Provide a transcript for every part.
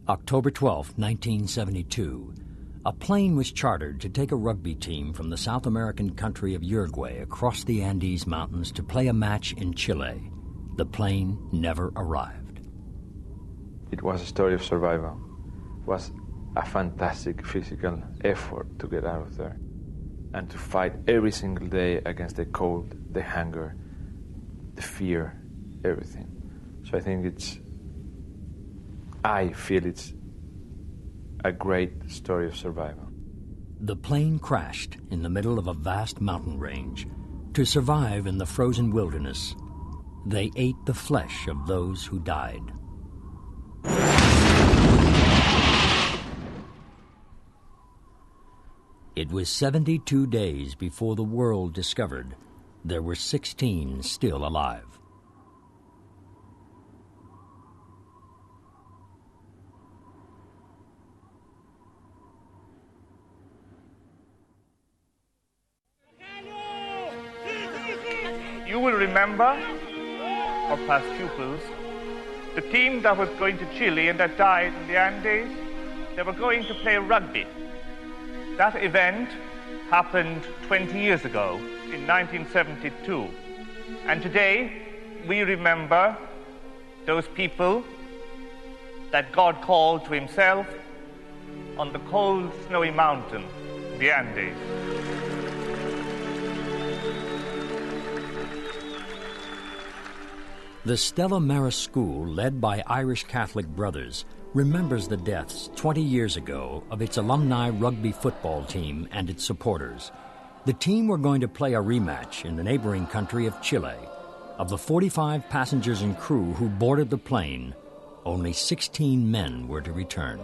October 12, 1972. A plane was chartered to take a rugby team from the South American country of Uruguay across the Andes Mountains to play a match in Chile. The plane never arrived. It was a story of survival. It was a fantastic physical effort to get out of there and to fight every single day against the cold, the hunger, the fear, everything. So I feel it's a great story of survival. The plane crashed in the middle of a vast mountain range. To survive in the frozen wilderness, they ate the flesh of those who died. It was 72 days before the world discovered there were 16 still alive. You will remember, our past pupils, the team that was going to Chile and that died in the Andes, they were going to play rugby. That event happened 20 years ago, in 1972. And today, we remember those people that God called to himself on the cold, snowy mountain, the Andes. The Stella Maris School, led by Irish Catholic brothers, remembers the deaths 20 years ago of its alumni rugby football team and its supporters. The team were going to play a rematch in the neighboring country of Chile. Of the 45 passengers and crew who boarded the plane, only 16 men were to return.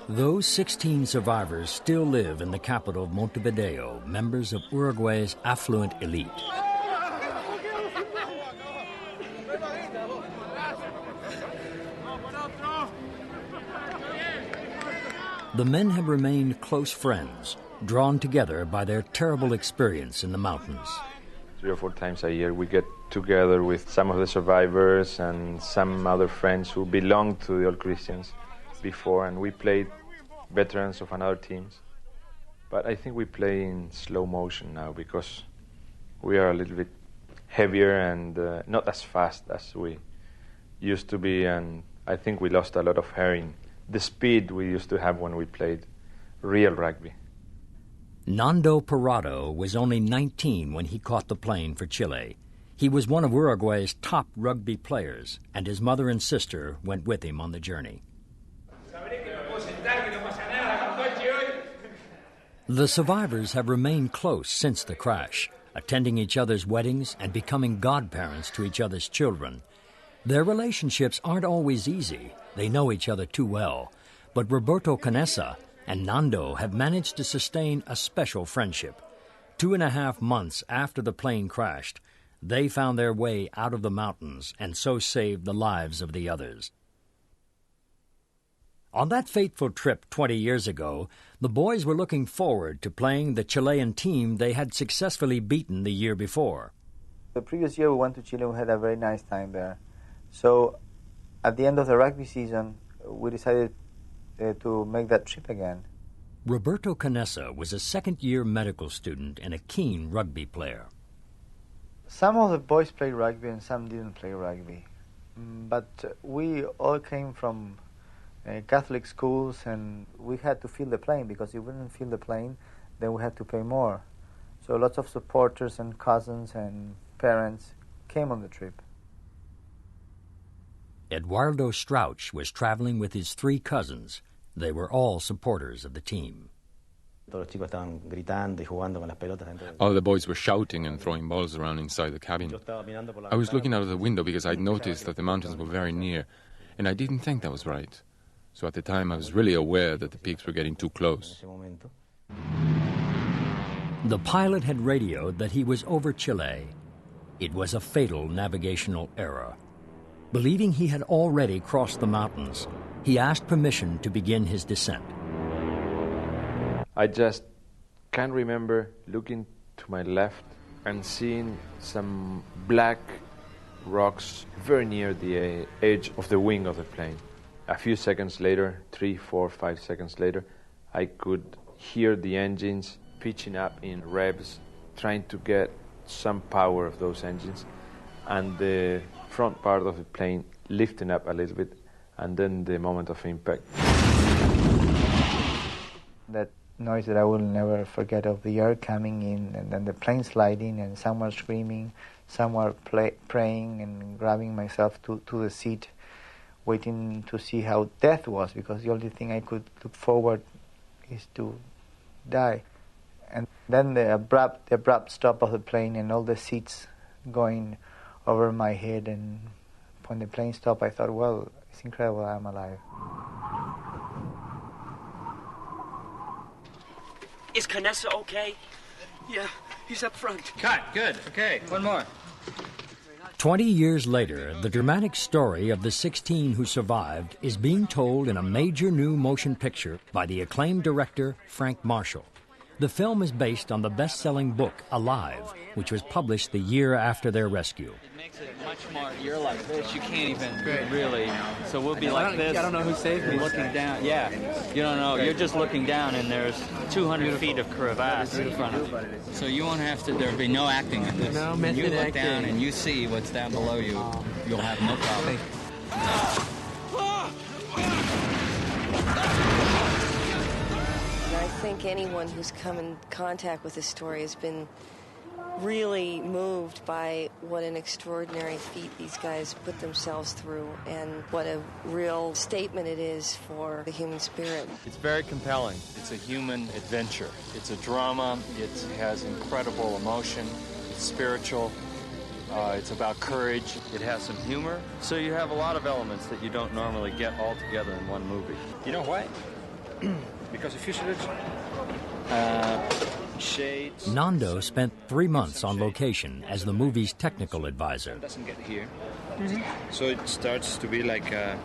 Those 16 survivors still live in the capital of Montevideo, members of Uruguay's affluent elite. The men have remained close friends, drawn together by their terrible experience in the mountains. 3 or 4 times a year we get together with some of the survivors and some other friends who belonged to the All Christians before, and we played veterans of another teams. But I think we play in slow motion now because we are a little bit heavier and not as fast as we used to be, and I think we lost a lot of hair in the speed we used to have when we played real rugby. Nando Parrado was only 19 when he caught the plane for Chile. He was one of Uruguay's top rugby players, and his mother and sister went with him on the journey. The survivors have remained close since the crash, attending each other's weddings and becoming godparents to each other's children. Their relationships aren't always easy. They know each other too well. But Roberto Canessa and Nando have managed to sustain a special friendship. 2.5 months after the plane crashed, they found their way out of the mountains and so saved the lives of the others. On that fateful trip 20 years ago, the boys were looking forward to playing the Chilean team they had successfully beaten the year before. The previous year we went to Chile and we had a very nice time there. So at the end of the rugby season, we decided to make that trip again. Roberto Canessa was a second-year medical student and a keen rugby player. Some of the boys played rugby and some didn't play rugby. But we all came from Catholic schools, and we had to fill the plane, because if we didn't fill the plane, then we had to pay more. So lots of supporters and cousins and parents came on the trip. Eduardo Strauch was traveling with his 3 cousins. They were all supporters of the team. All the boys were shouting and throwing balls around inside the cabin. I was looking out of the window because I'd noticed that the mountains were very near, and I didn't think that was right. So at the time, I was really aware that the peaks were getting too close. The pilot had radioed that he was over Chile. It was a fatal navigational error. Believing he had already crossed the mountains, he asked permission to begin his descent. I just can remember looking to my left and seeing some black rocks very near the edge of the wing of the plane. A few seconds later, 3, 4, 5 seconds later, I could hear the engines pitching up in revs, trying to get some power of those engines, and the front part of the plane lifting up a little bit, and then the moment of impact. That noise that I will never forget, of the air coming in and then the plane sliding and someone screaming, someone praying and grabbing myself to the seat, waiting to see how death was, because the only thing I could look forward is to die. And then the abrupt stop of the plane and all the seats going over my head, and when the plane stopped I thought, well, it's incredible I'm alive. Is Canessa okay? Yeah, he's up front. Cut, good, okay, one more. 20 years later, the dramatic story of the 16 who survived is being told in a major new motion picture by the acclaimed director Frank Marshall. The film is based on the best-selling book, Alive, which was published the year after their rescue. It makes it much more, you're like this, you can't even really, so we'll be like this. I don't know who saved me. Looking down, yeah. You don't know, you're just looking down and there's 200 feet of crevasse in front of you. So you won't have to, there'll be no acting in this. No when method you look acting. down and you see what's down below you, you'll have no problem. I think anyone who's come in contact with this story has been really moved by what an extraordinary feat these guys put themselves through, and what a real statement it is for the human spirit. It's very compelling. It's a human adventure. It's a drama. It has incredible emotion. It's spiritual. It's about courage. It has some humor. So you have a lot of elements that you don't normally get all together in one movie. You know why? Because of fuselage, shades. Nando spent 3 months on location as the movie's technical advisor. It doesn't get here, so it starts to be like a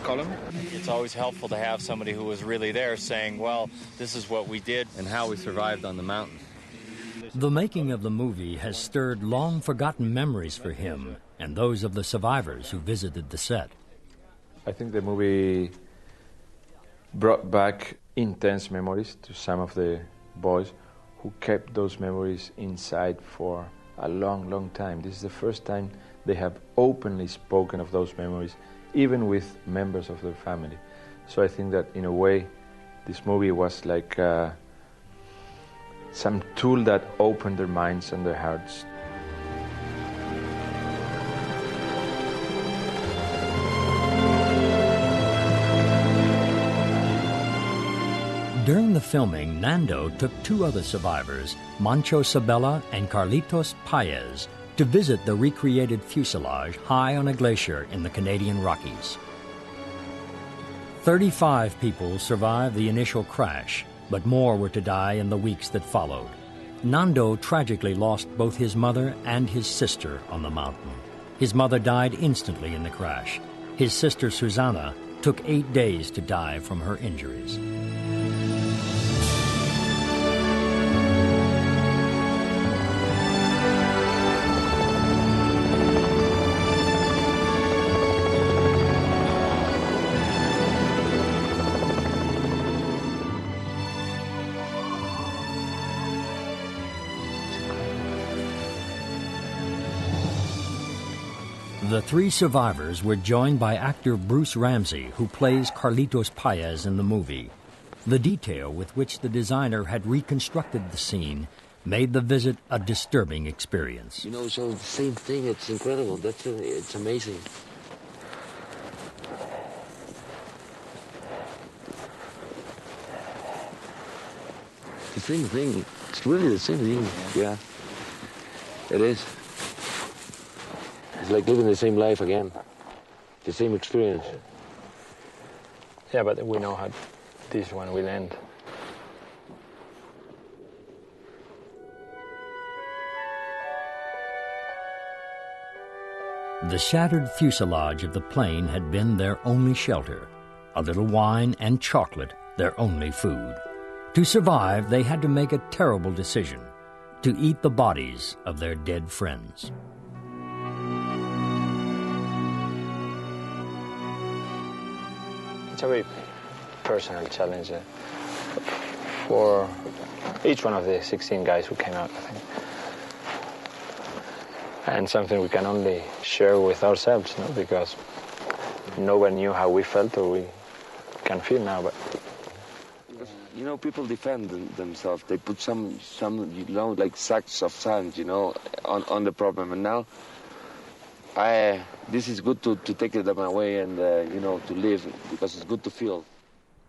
column. It's always helpful to have somebody who was really there saying, well, this is what we did and how we survived on the mountain. The making of the movie has stirred long-forgotten memories for him and those of the survivors who visited the set. I think the movie brought back intense memories to some of the boys who kept those memories inside for a long, long time. This is the first time they have openly spoken of those memories, even with members of their family. So I think that in a way, this movie was like some tool that opened their minds and their hearts. During the filming, Nando took 2 other survivors, Mancho Sabella and Carlitos Paez, to visit the recreated fuselage high on a glacier in the Canadian Rockies. 35 people survived the initial crash, but more were to die in the weeks that followed. Nando tragically lost both his mother and his sister on the mountain. His mother died instantly in the crash. His sister Susana took 8 days to die from her injuries. The 3 survivors were joined by actor Bruce Ramsey, who plays Carlitos Paez in the movie. The detail with which the designer had reconstructed the scene made the visit a disturbing experience. You know, so the same thing, it's incredible. It's amazing. The same thing. It's really the same thing. Yeah, it is. It's like living the same life again, the same experience. Yeah, but we know how this one will end. The shattered fuselage of the plane had been their only shelter. A little wine and chocolate, their only food. To survive, they had to make a terrible decision: to eat the bodies of their dead friends. It's a very personal challenge for each one of the 16 guys who came out, I think. And something we can only share with ourselves, no? Because nobody knew how we felt or we can feel now. But you know, people defend themselves. They put some you know, like sacks of sand, you know, on the problem. And now, this is good to take them away and, you know, to live, because it's good to feel.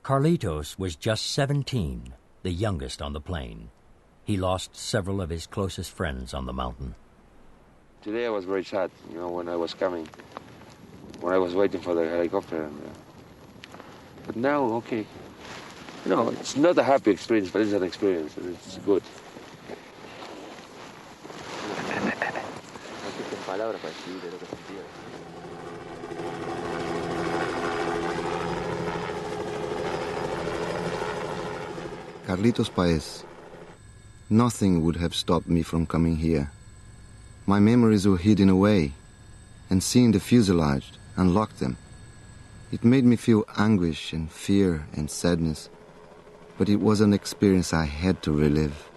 Carlitos was just 17, the youngest on the plane. He lost several of his closest friends on the mountain. Today I was very sad, you know, when I was coming, when I was waiting for the helicopter. And, but now, okay. You know, it's not a happy experience, but it's an experience, and it's good. Carlitos Paez. Nothing would have stopped me from coming here. My memories were hidden away, and seeing the fuselage unlocked them. It made me feel anguish and fear and sadness, but it was an experience I had to relive.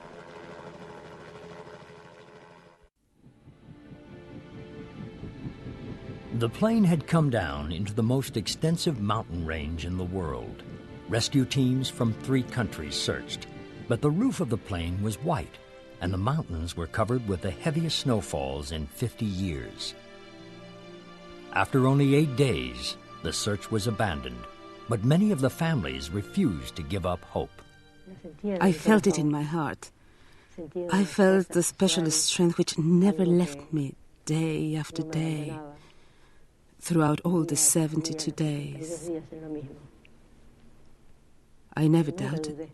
The plane had come down into the most extensive mountain range in the world. Rescue teams from 3 countries searched, but the roof of the plane was white, and the mountains were covered with the heaviest snowfalls in 50 years. After only 8 days, the search was abandoned, but many of the families refused to give up hope. I felt it in my heart. I felt the special strength which never left me day after day, throughout all the 72 days. I never doubted.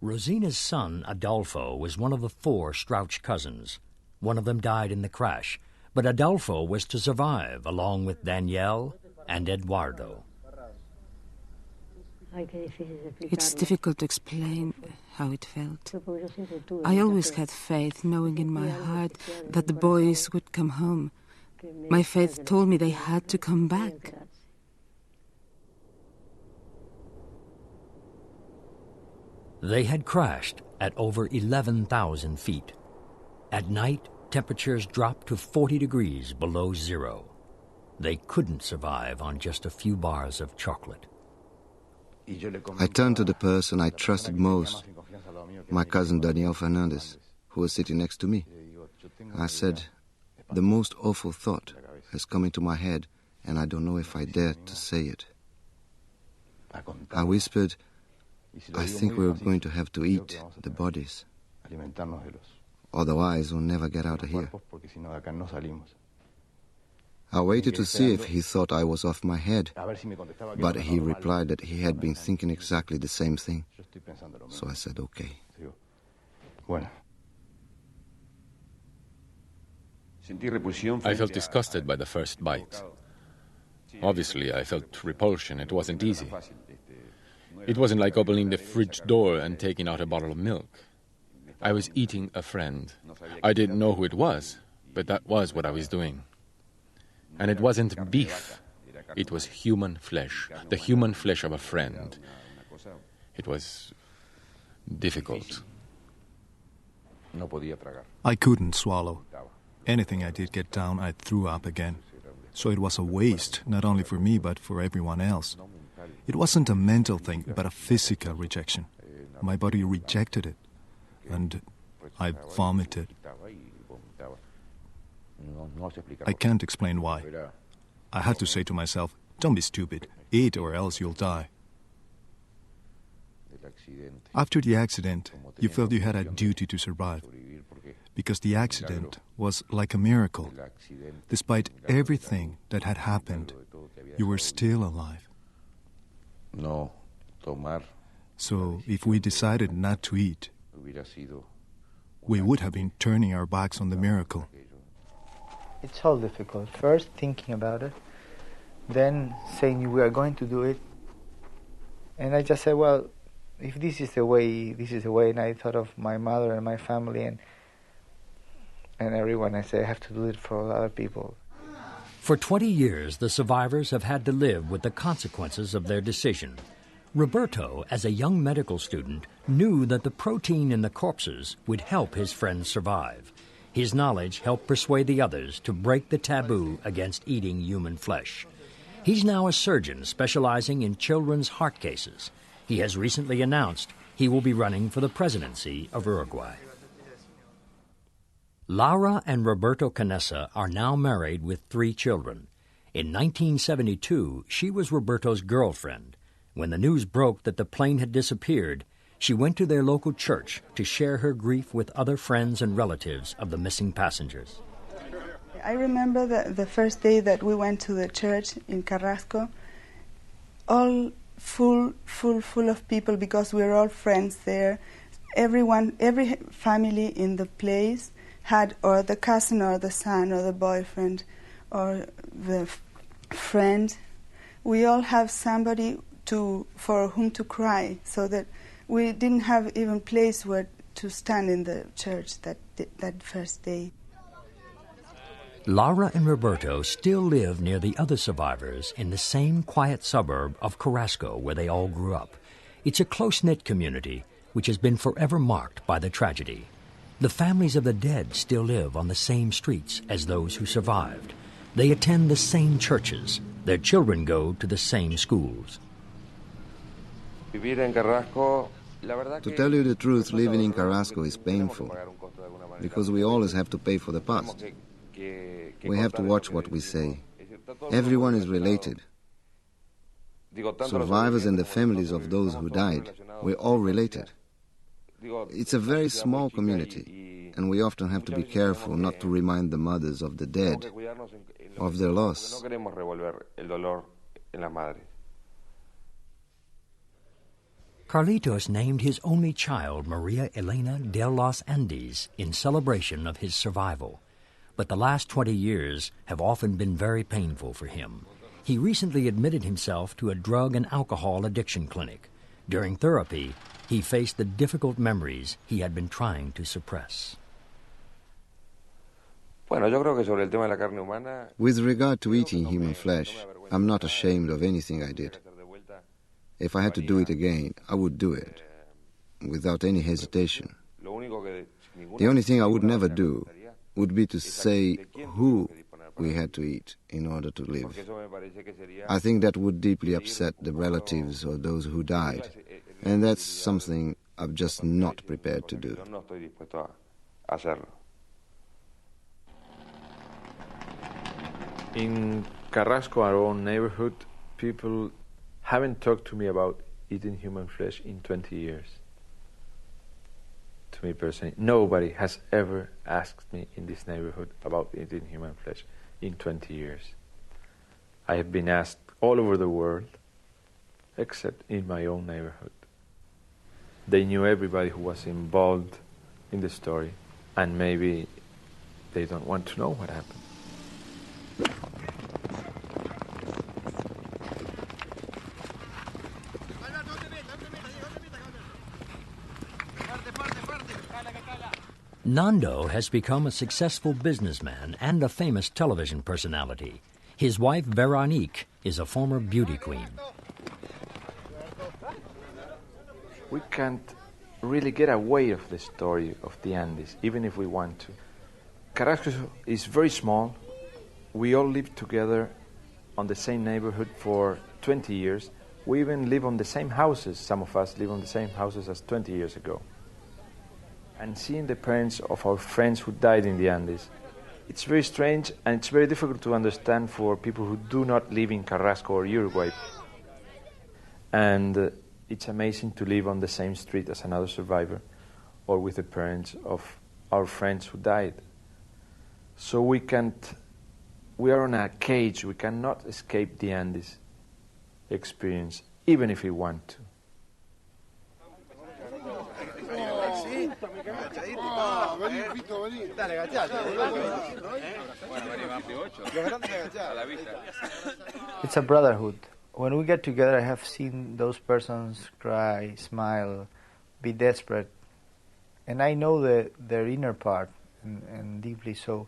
Rosina's son, Adolfo, was one of the 4 Strauch cousins. One of them died in the crash, but Adolfo was to survive, along with Danielle and Eduardo. It's difficult to explain how it felt. I always had faith, knowing in my heart that the boys would come home. My faith told me they had to come back. They had crashed at over 11,000 feet. At night, temperatures dropped to 40 degrees below zero. They couldn't survive on just a few bars of chocolate. I turned to the person I trusted most, my cousin Daniel Fernandez, who was sitting next to me. I said, "The most awful thought has come into my head, and I don't know if I dare to say it." I whispered, "I think we're going to have to eat the bodies. Otherwise, we'll never get out of here." I waited to see if he thought I was off my head, but he replied that he had been thinking exactly the same thing. So I said, "Okay." I felt disgusted by the first bite. Obviously, I felt repulsion. It wasn't easy. It wasn't like opening the fridge door and taking out a bottle of milk. I was eating a friend. I didn't know who it was, but that was what I was doing. And it wasn't beef. It was human flesh, the human flesh of a friend. It was difficult. I couldn't swallow. Anything I did get down, I threw up again. So it was a waste, not only for me, but for everyone else. It wasn't a mental thing, but a physical rejection. My body rejected it, and I vomited. I can't explain why. I had to say to myself, "Don't be stupid. Eat or else you'll die." After the accident, you felt you had a duty to survive, because the accident was like a miracle. Despite everything that had happened, you were still alive. So if we decided not to eat, we would have been turning our backs on the miracle. It's all difficult. First thinking about it, then saying we are going to do it. And I just said, well, if this is the way, this is the way. And I thought of my mother and my family and everyone. I say I have to do it for other people. For 20 years, the survivors have had to live with the consequences of their decision. Roberto, as a young medical student, knew that the protein in the corpses would help his friends survive. His knowledge helped persuade the others to break the taboo against eating human flesh. He's now a surgeon specializing in children's heart cases. He has recently announced he will be running for the presidency of Uruguay. Laura and Roberto Canessa are now married with 3 children. In 1972, she was Roberto's girlfriend. When the news broke that the plane had disappeared, she went to their local church to share her grief with other friends and relatives of the missing passengers. I remember the first day that we went to the church in Carrasco, all full of people because we were all friends there. Every family in the place had or the cousin or the son or the boyfriend or the friend. We all have somebody for whom to cry, so that we didn't have even place where to stand in the church that first day. Laura and Roberto still live near the other survivors in the same quiet suburb of Carrasco where they all grew up. It's a close-knit community which has been forever marked by the tragedy. The families of the dead still live on the same streets as those who survived. They attend the same churches. Their children go to the same schools. To tell you the truth, living in Carrasco is painful because we always have to pay for the past. We have to watch what we say. Everyone is related. Survivors and the families of those who died, we're all related. It's a very small community, and we often have to be careful not to remind the mothers of the dead of their loss. Carlitos named his only child Maria Elena de los Andes in celebration of his survival. But the last 20 years have often been very painful for him. He recently admitted himself to a drug and alcohol addiction clinic. During therapy, he faced the difficult memories he had been trying to suppress. With regard to eating human flesh, I'm not ashamed of anything I did. If I had to do it again, I would do it, without any hesitation. The only thing I would never do would be to say who we had to eat in order to live. I think that would deeply upset the relatives or those who died, and that's something I'm just not prepared to do. In Carrasco, our own neighborhood, people haven't talked to me about eating human flesh in 20 years. To me personally, nobody has ever asked me in this neighborhood about eating human flesh in 20 years. I have been asked all over the world, except in my own neighborhood. They knew everybody who was involved in the story, and maybe they don't want to know what happened. Nando has become a successful businessman and a famous television personality. His wife, Veronique, is a former beauty queen. We can't really get away of the story of the Andes, even if we want to. Carrasco is very small. We all live together on the same neighborhood for 20 years. We even live on the same houses. Some of us live on the same houses as 20 years ago. And seeing the parents of our friends who died in the Andes, it's very strange and it's very difficult to understand for people who do not live in Carrasco or Uruguay. And it's amazing to live on the same street as another survivor or with the parents of our friends who died. So we are on a cage, we cannot escape the Andes experience, even if we want to. It's a brotherhood When we get together, I have seen those persons cry, smile, be desperate, and I know their inner part and deeply so.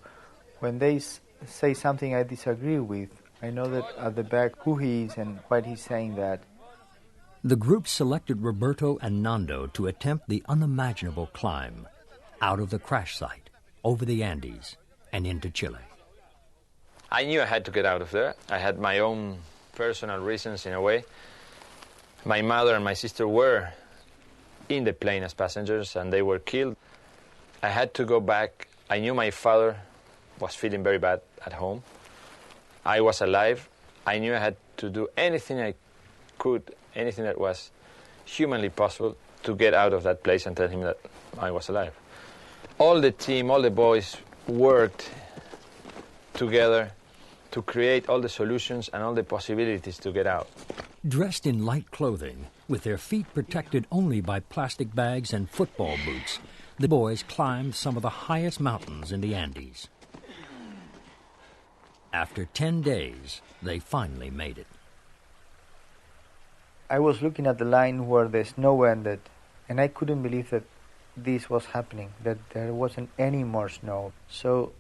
When they say something I disagree with, I know that at the back who he is and why he's saying that. The group selected Roberto and Nando to attempt the unimaginable climb out of the crash site, over the Andes, and into Chile. I knew I had to get out of there. I had my own personal reasons in a way. My mother and my sister were in the plane as passengers and they were killed. I had to go back. I knew my father was feeling very bad at home. I was alive. I knew I had to do anything I could, anything that was humanly possible to get out of that place and tell him that I was alive. All the team, all the boys worked together to create all the solutions and all the possibilities to get out. Dressed in light clothing, with their feet protected only by plastic bags and football boots, the boys climbed some of the highest mountains in the Andes. After 10 days, they finally made it. I was looking at the line where the snow ended, and I couldn't believe that this was happening, that there wasn't any more snow. So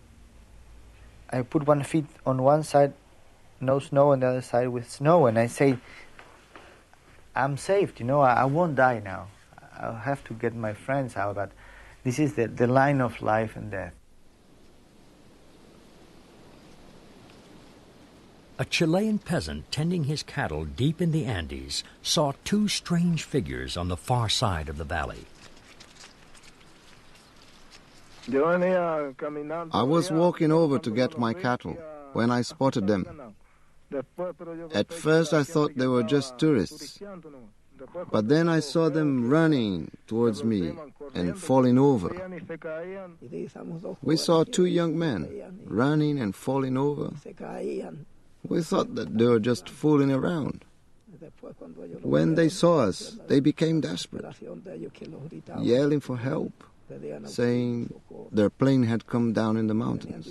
I put one foot on one side, no snow, on the other side with snow, and I say, I'm saved, I won't die now. I'll have to get my friends out, but this is the line of life and death. A Chilean peasant tending his cattle deep in the Andes saw two strange figures on the far side of the valley. I was walking over to get my cattle when I spotted them. At first I thought they were just tourists, but then I saw them running towards me and falling over. We saw two young men running and falling over. We thought that they were just fooling around. When they saw us, they became desperate, yelling for help, saying their plane had come down in the mountains.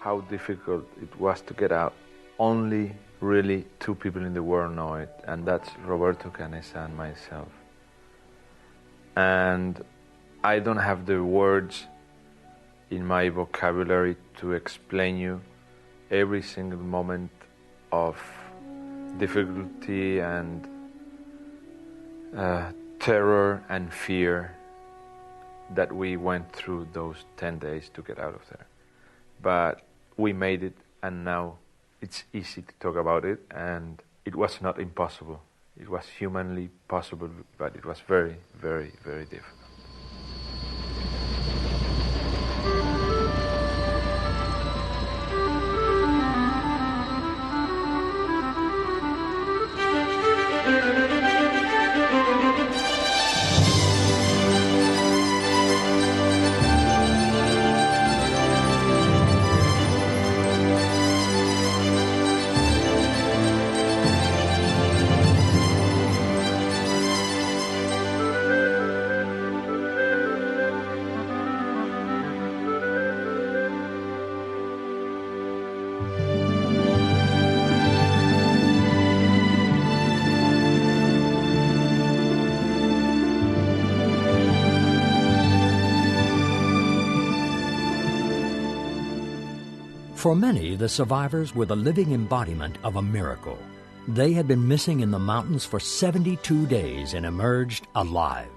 How difficult it was to get out. Only really two people in the world know it, and that's Roberto Canessa and myself. And I don't have the words in my vocabulary to explain you every single moment of difficulty and terror and fear that we went through those 10 days to get out of there. But we made it, and now it's easy to talk about it, and it was not impossible. It was humanly possible, but it was very, very, very difficult. For many, the survivors were the living embodiment of a miracle. They had been missing in the mountains for 72 days and emerged alive.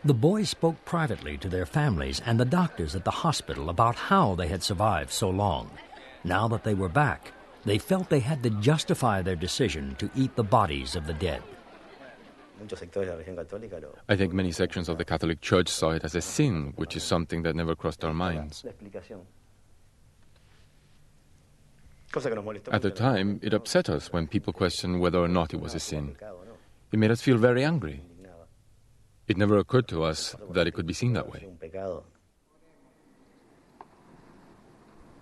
The boys spoke privately to their families and the doctors at the hospital about how they had survived so long. Now that they were back, they felt they had to justify their decision to eat the bodies of the dead. I think many sections of the Catholic Church saw it as a sin, which is something that never crossed our minds. At the time, it upset us when people questioned whether or not it was a sin. It made us feel very angry. It never occurred to us that it could be seen that way.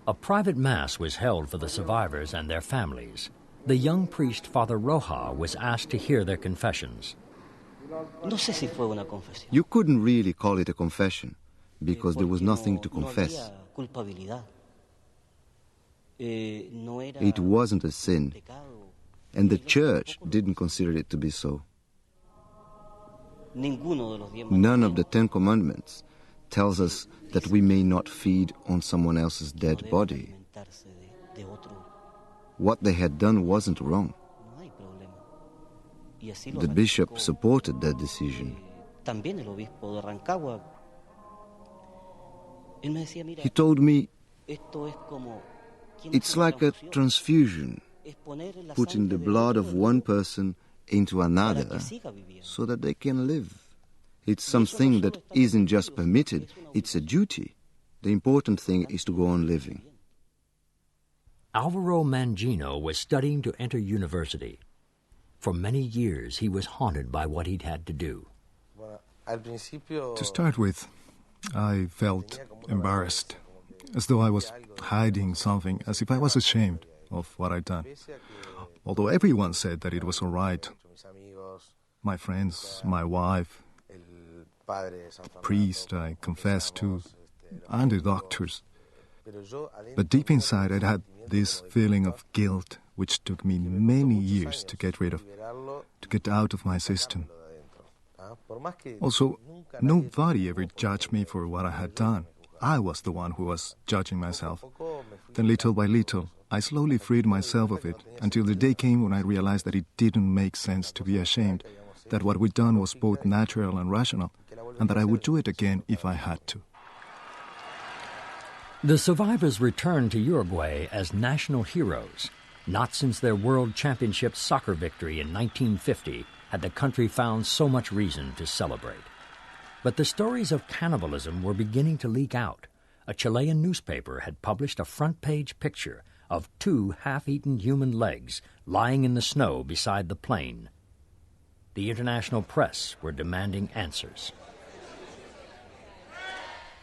A private mass was held for the survivors and their families. The young priest, Father Roja, was asked to hear their confessions. You couldn't really call it a confession, because there was nothing to confess. It wasn't a sin, and the church didn't consider it to be so. None of the 10 Commandments tells us that we may not feed on someone else's dead body. What they had done wasn't wrong. The bishop supported that decision. He told me, it's like a transfusion, putting the blood of one person into another so that they can live. It's something that isn't just permitted, it's a duty. The important thing is to go on living. Alvaro Mangino was studying to enter university. For many years, he was haunted by what he'd had to do. To start with, I felt embarrassed, as though I was hiding something, as if I was ashamed of what I'd done. Although everyone said that it was all right. My friends, my wife, the priest I confessed to, and the doctors. But deep inside, I'd had this feeling of guilt, which took me many years to get rid of, to get out of my system. Also, nobody ever judged me for what I had done. I was the one who was judging myself. Then little by little, I slowly freed myself of it, until the day came when I realized that it didn't make sense to be ashamed, that what we'd done was both natural and rational, and that I would do it again if I had to. The survivors returned to Uruguay as national heroes. Not since their World Championship soccer victory in 1950 had the country found so much reason to celebrate. But the stories of cannibalism were beginning to leak out. A Chilean newspaper had published a front-page picture of 2 half-eaten human legs lying in the snow beside the plane. The international press were demanding answers.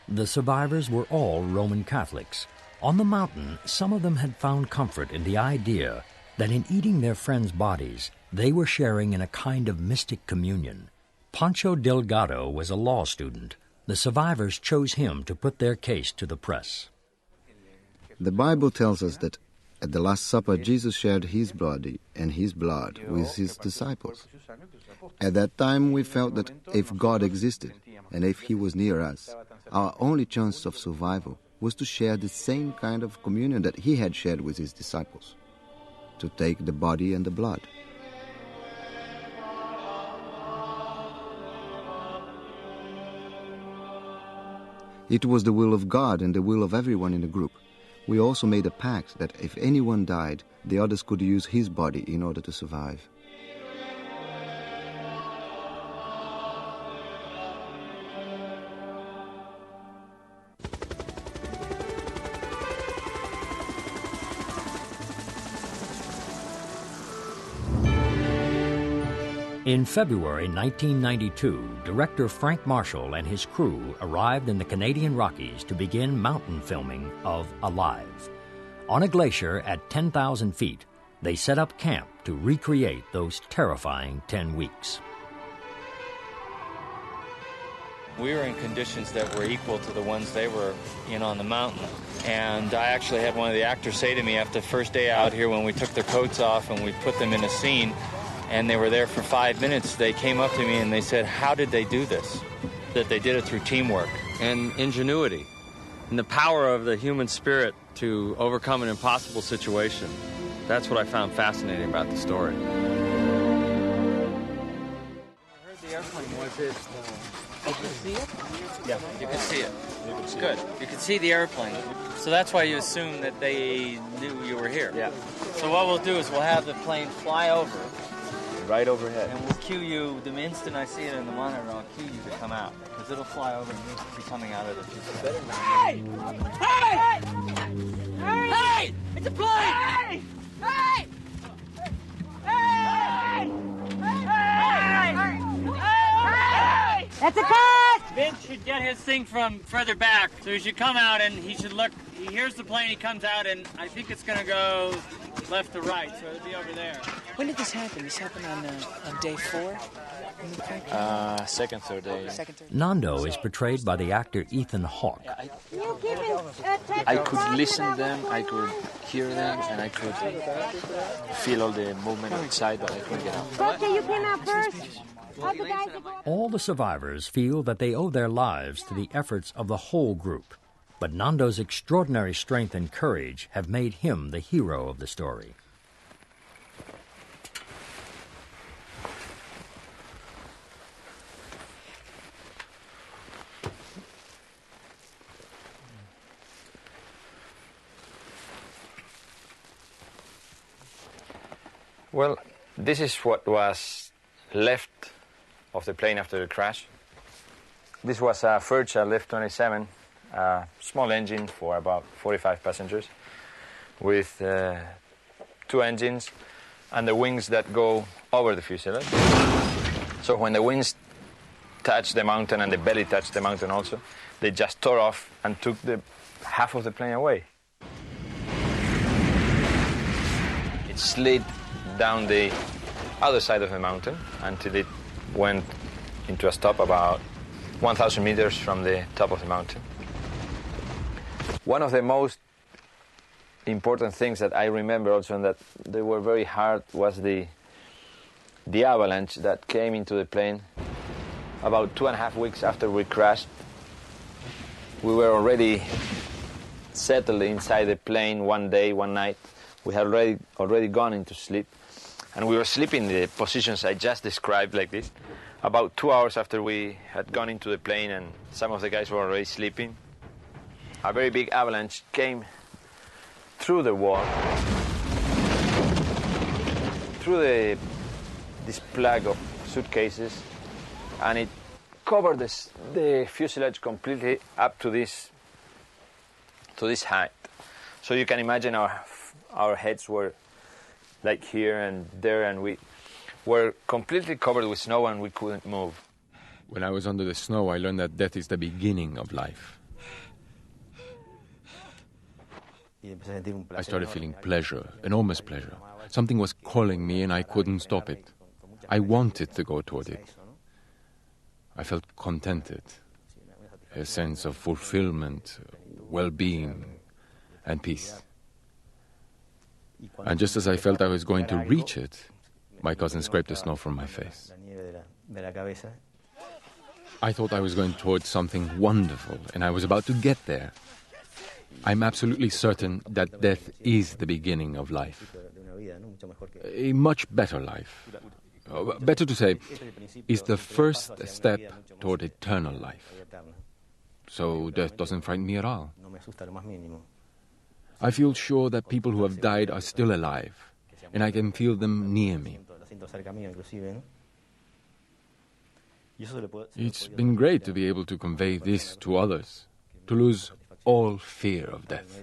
The survivors were all Roman Catholics. On the mountain, some of them had found comfort in the idea that in eating their friends' bodies, they were sharing in a kind of mystic communion. Pancho Delgado was a law student. The survivors chose him to put their case to the press. The Bible tells us that at the Last Supper, Jesus shared his body and his blood with his disciples. At that time, we felt that if God existed and if he was near us, our only chance of survival was to share the same kind of communion that he had shared with his disciples, to take the body and the blood. It was the will of God and the will of everyone in the group. We also made a pact that if anyone died, the others could use his body in order to survive. In February 1992, director Frank Marshall and his crew arrived in the Canadian Rockies to begin mountain filming of Alive. On a glacier at 10,000 feet, they set up camp to recreate those terrifying 10 weeks. We were in conditions that were equal to the ones they were in on the mountain. And I actually had one of the actors say to me after the first day out here, when we took their coats off and we put them in a scene, and they were there for 5 minutes, they came up to me and they said, how did they do this? That they did it through teamwork and ingenuity and the power of the human spirit to overcome an impossible situation. That's what I found fascinating about the story. I heard the airplane. Was it... Did you see it? Yeah. You could see it. It's good. You could see the airplane. So that's why you assume that they knew you were here. Yeah. So what we'll do is we'll have the plane fly over. Right overhead. And we'll cue you, the instant I see it in the monitor, I'll cue you to come out. Because it'll fly over and you'll be coming out of the fuselage. Hey! Hey! Hey! Hey! It's a plane! Hey! Hey! Hey! Hey! Hey! That's a cut! Vince should get his thing from further back, so he should come out and he should look. He hears the plane, he comes out, and I think it's going to go left to right, so it'll be over there. When did this happen? This happened on day 4? Second, third day. Nando is portrayed by the actor Ethan Hawke. I could listen to them, I could hear them, and I could feel all the movement outside, but I couldn't get out. You came out first. All the survivors feel that they owe their lives to the efforts of the whole group, but Nando's extraordinary strength and courage have made him the hero of the story. Well, this is what was left of the plane after the crash. This was a Fairchild F-27, a small engine for about 45 passengers, with 2 engines and the wings that go over the fuselage. So when the wings touched the mountain and the belly touched the mountain also, they just tore off and took the half of the plane away. It slid down the other side of the mountain until it went into a stop about 1,000 meters from the top of the mountain. One of the most important things that I remember also, and that they were very hard, was the avalanche that came into the plane about 2.5 weeks after we crashed. We were already settled inside the plane one day, one night. We had already gone into sleep. And we were sleeping in the positions I just described, like this. About 2 hours after we had gone into the plane and some of the guys were already sleeping, a very big avalanche came through the wall, through this plug of suitcases, and it covered the fuselage completely up to this height. So you can imagine our heads were like here and there, and we were completely covered with snow and we couldn't move. When I was under the snow, I learned that death is the beginning of life. I started feeling pleasure, enormous pleasure. Something was calling me and I couldn't stop it. I wanted to go toward it. I felt contented, a sense of fulfillment, well-being, and peace. And just as I felt I was going to reach it, my cousin scraped the snow from my face. I thought I was going towards something wonderful, and I was about to get there. I'm absolutely certain that death is the beginning of life. A much better life. Better to say, is the first step toward eternal life. So death doesn't frighten me at all. I feel sure that people who have died are still alive, and I can feel them near me. It's been great to be able to convey this to others, to lose all fear of death.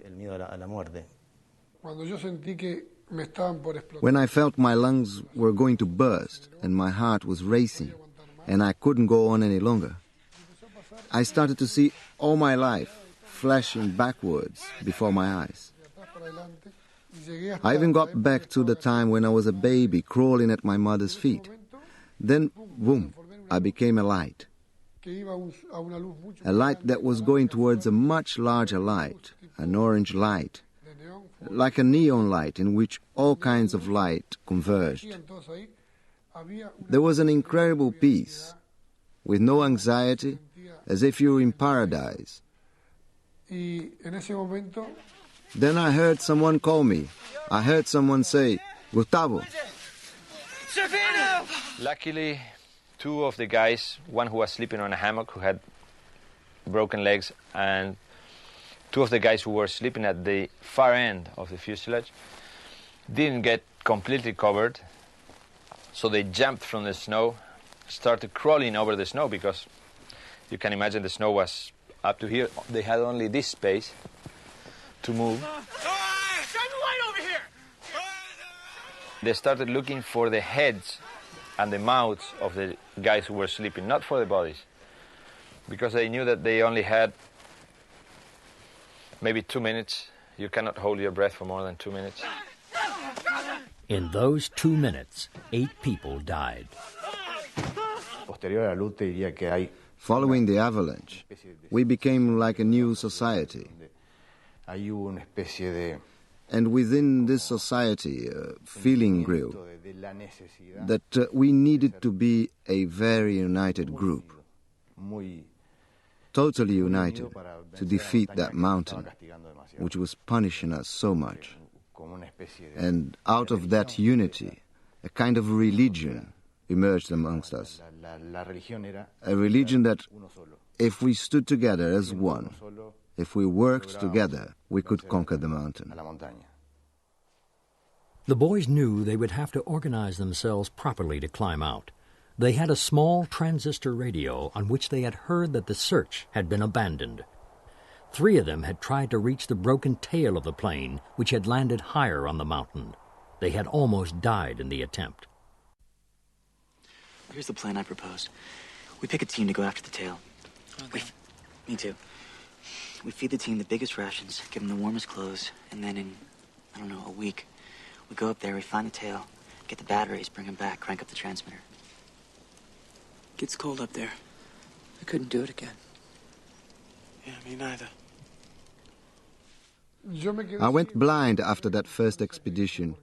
When I felt my lungs were going to burst and my heart was racing and I couldn't go on any longer, I started to see all my life flashing backwards before my eyes. I even got back to the time when I was a baby crawling at my mother's feet. Then, boom, I became a light. A light that was going towards a much larger light, an orange light, like a neon light in which all kinds of light converged. There was an incredible peace, with no anxiety, as if you were in paradise. Then I heard someone call me. I heard someone say, "Gustavo." Luckily, 2 of the guys, one who was sleeping on a hammock, who had broken legs, and 2 of the guys who were sleeping at the far end of the fuselage, didn't get completely covered, so they jumped from the snow, started crawling over the snow, because you can imagine the snow was up to here. They had only this space to move. They started looking for the heads and the mouths of the guys who were sleeping, not for the bodies, because they knew that they only had maybe 2 minutes. You cannot hold your breath for more than 2 minutes. In those 2 minutes, 8 people died. Following the avalanche, we became like a new society. And within this society, a feeling grew that we needed to be a very united group, totally united to defeat that mountain, which was punishing us so much. And out of that unity, a kind of religion emerged amongst us. A religion that, if we stood together as one, if we worked together, we could conquer the mountain. The boys knew they would have to organize themselves properly to climb out. They had a small transistor radio on which they had heard that the search had been abandoned. 3 of them had tried to reach the broken tail of the plane, which had landed higher on the mountain. They had almost died in the attempt. Here's the plan I proposed. We pick a team to go after the tail. Okay. Me too. We feed the team the biggest rations, give them the warmest clothes, and then in, I don't know, a week, we go up there, we find the tail, get the batteries, bring them back, crank up the transmitter. Gets cold up there. I couldn't do it again. Yeah, me neither. I went blind after that first expedition.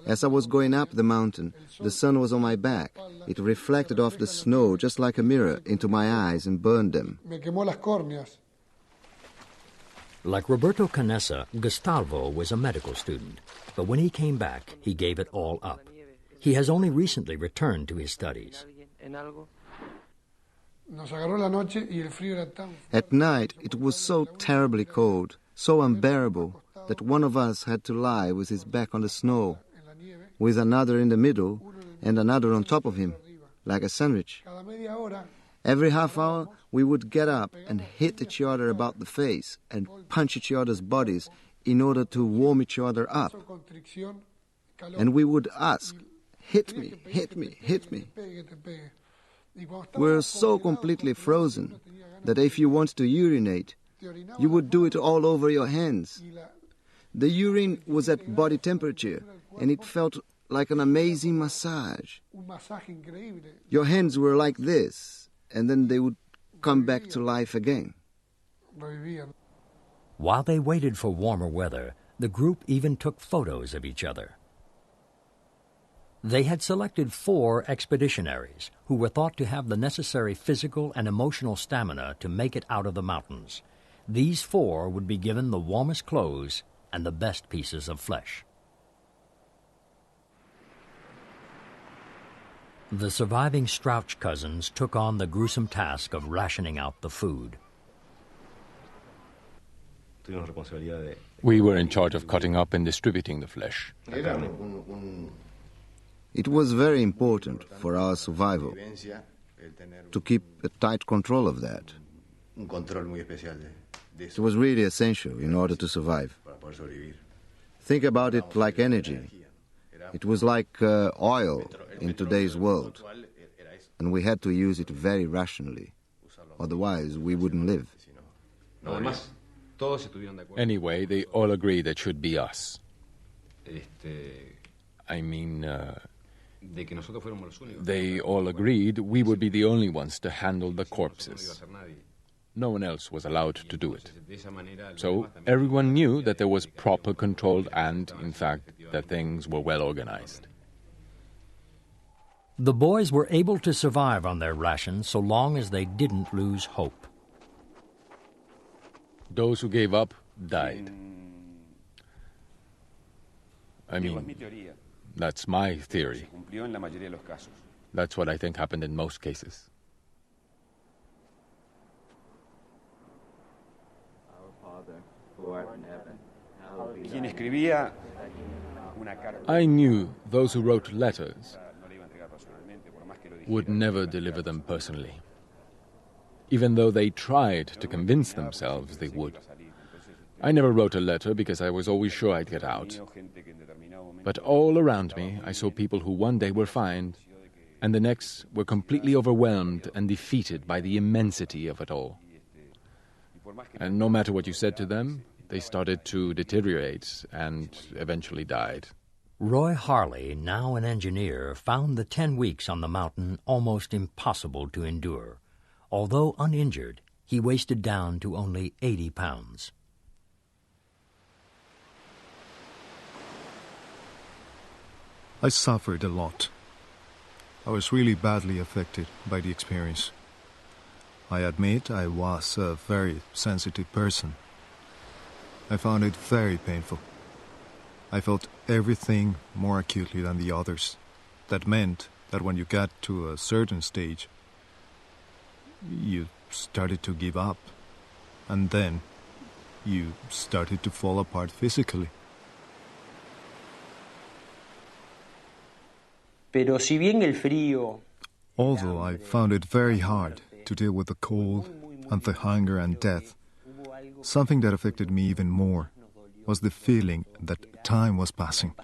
As I was going up the mountain, the sun was on my back. It reflected off the snow just like a mirror into my eyes and burned them. Like Roberto Canessa, Gustavo was a medical student, but when he came back, he gave it all up. He has only recently returned to his studies. At night, it was so terribly cold, so unbearable, that one of us had to lie with his back on the snow, with another in the middle and another on top of him, like a sandwich. Every half hour, we would get up and hit each other about the face and punch each other's bodies in order to warm each other up. And we would ask, hit me, hit me, hit me. We're so completely frozen that if you want to urinate, you would do it all over your hands. The urine was at body temperature, and it felt like an amazing massage. Your hands were like this, and then they would come back to life again. While they waited for warmer weather, the group even took photos of each other. They had selected 4 expeditionaries who were thought to have the necessary physical and emotional stamina to make it out of the mountains. These 4 would be given the warmest clothes and the best pieces of flesh. The surviving Strouch cousins took on the gruesome task of rationing out the food. We were in charge of cutting up and distributing the flesh. It was very important for our survival to keep a tight control of that. It was really essential in order to survive. Think about it like energy. It was like oil in today's world, and we had to use it very rationally. Otherwise, we wouldn't live. Anyway, they all agreed it should be us. They all agreed we would be the only ones to handle the corpses. No one else was allowed to do it. So everyone knew that there was proper control and, in fact, that things were well organized. The boys were able to survive on their rations so long as they didn't lose hope. Those who gave up died. That's my theory. That's what I think happened in most cases. I knew those who wrote letters would never deliver them personally, even though they tried to convince themselves they would. I never wrote a letter because I was always sure I'd get out. But all around me, I saw people who one day were fine, and the next were completely overwhelmed and defeated by the immensity of it all. And no matter what you said to them, they started to deteriorate and eventually died. Roy Harley, now an engineer, found the 10 weeks on the mountain almost impossible to endure. Although uninjured, he wasted down to only 80 pounds. I suffered a lot. I was really badly affected by the experience. I admit I was a very sensitive person. I found it very painful. I felt everything more acutely than the others. That meant that when you got to a certain stage, you started to give up. And then you started to fall apart physically. Although I found it very hard to deal with the cold and the hunger and death, something that affected me even more was the feeling that time was passing.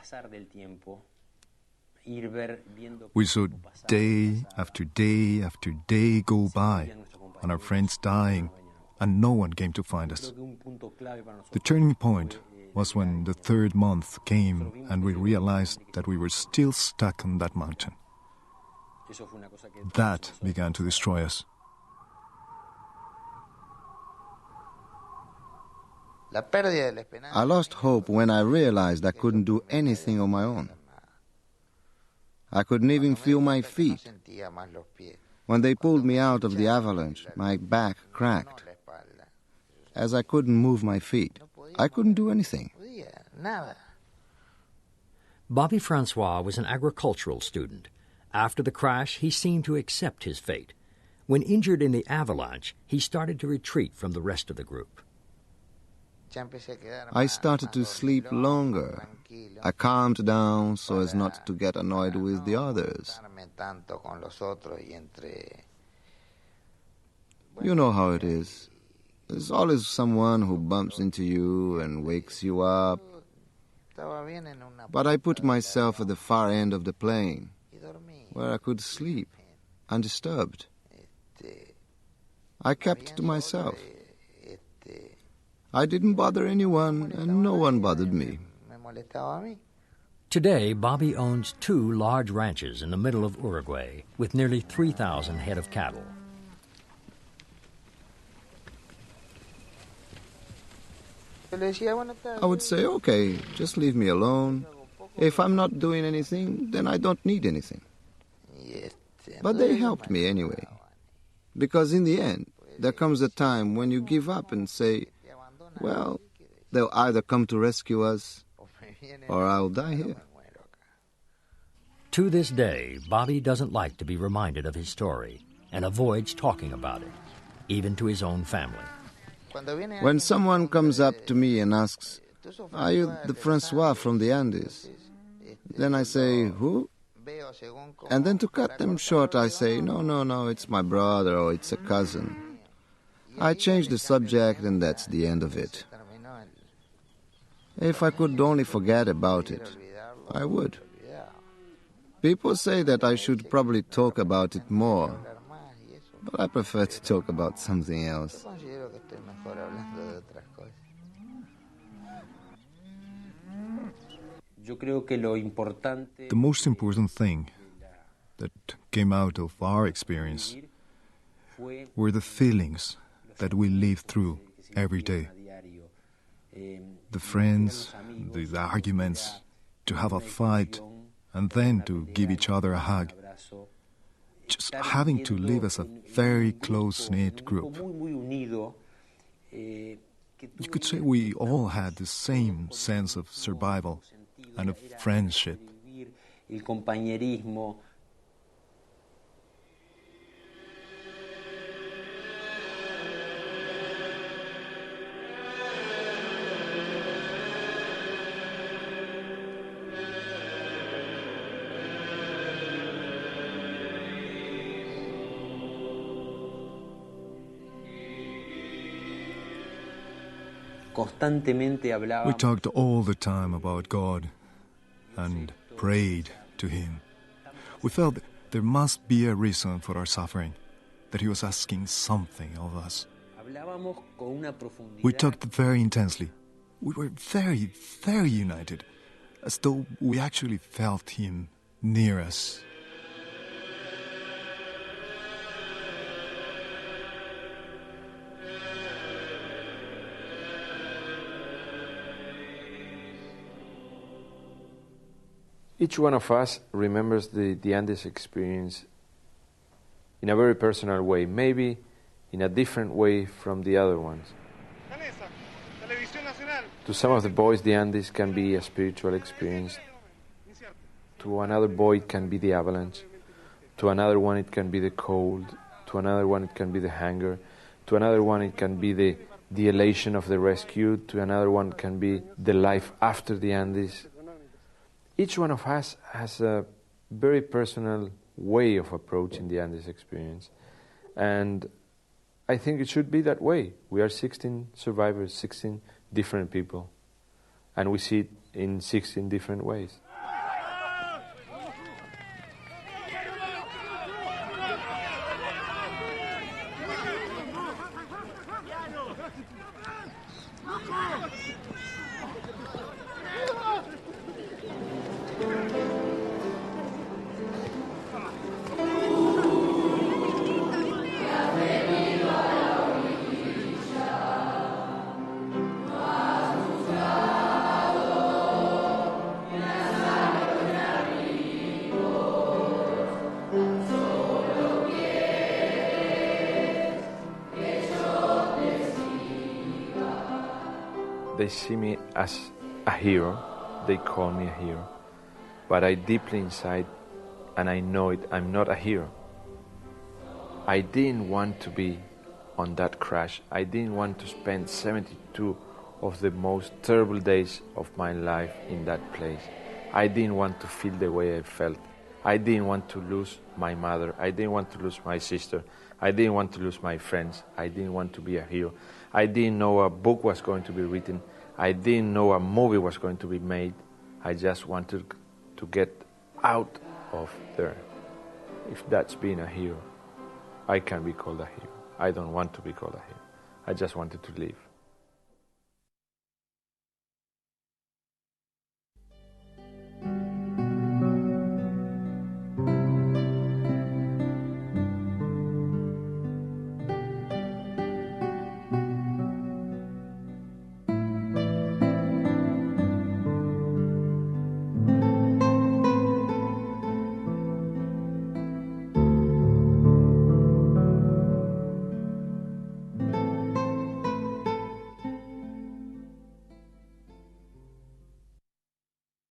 We saw day after day after day go by, and our friends dying, and no one came to find us. The turning point was when the 3rd month came and we realized that we were still stuck on that mountain. That began to destroy us. I lost hope when I realized I couldn't do anything on my own. I couldn't even feel my feet. When they pulled me out of the avalanche, my back cracked. As I couldn't move my feet, I couldn't do anything. Bobby Francois was an agricultural student. After the crash, he seemed to accept his fate. When injured in the avalanche, he started to retreat from the rest of the group. I started to sleep longer. I calmed down so as not to get annoyed with the others. You know how it is. There's always someone who bumps into you and wakes you up. But I put myself at the far end of the plane, where I could sleep, undisturbed. I kept to myself. I didn't bother anyone, and no one bothered me. Today, Bobby owns 2 large ranches in the middle of Uruguay, with nearly 3,000 head of cattle. I would say, okay, just leave me alone. If I'm not doing anything, then I don't need anything. But they helped me anyway. Because in the end, there comes a time when you give up and say, well, they'll either come to rescue us, or I'll die here. To this day, Bobby doesn't like to be reminded of his story and avoids talking about it, even to his own family. When someone comes up to me and asks, are you the Francois from the Andes? Then I say, who? And then to cut them short, I say, no, it's my brother or it's a cousin. I change the subject and that's the end of it. If I could only forget about it, I would. People say that I should probably talk about it more, but I prefer to talk about something else. The most important thing that came out of our experience were the feelings that we live through every day. The friends, the arguments, to have a fight, and then to give each other a hug. Just having to live as a very close-knit group. You could say we all had the same sense of survival and of friendship. We talked all the time about God and prayed to Him. We felt there must be a reason for our suffering, that He was asking something of us. We talked very intensely. We were very, very united. as though we actually felt him near us. Each one of us remembers the Andes experience in a very personal way, maybe in a different way from the other ones. To some of the boys, the Andes can be a spiritual experience. To another boy, it can be the avalanche. To another one, it can be the cold. To another one, it can be the hunger. To another one, it can be the elation of the rescue. To another one, it can be the life after the Andes. Each one of us has a very personal way of approaching the Andes experience. And I think it should be that way. We are 16 survivors, 16 different people. And we see it in 16 different ways. They see me as a hero, they call me a hero, but I deeply inside, and I know it, I'm not a hero. I didn't want to be on that crash. I didn't want to spend 72 of the most terrible days of my life in that place. I didn't want to feel the way I felt. I didn't want to lose my mother. I didn't want to lose my sister. I didn't want to lose my friends. I didn't want to be a hero. I didn't know a book was going to be written. I didn't know a movie was going to be made. I just wanted to get out of there. If that's being a hero, I can be called a hero. I don't want to be called a hero. I just wanted to live.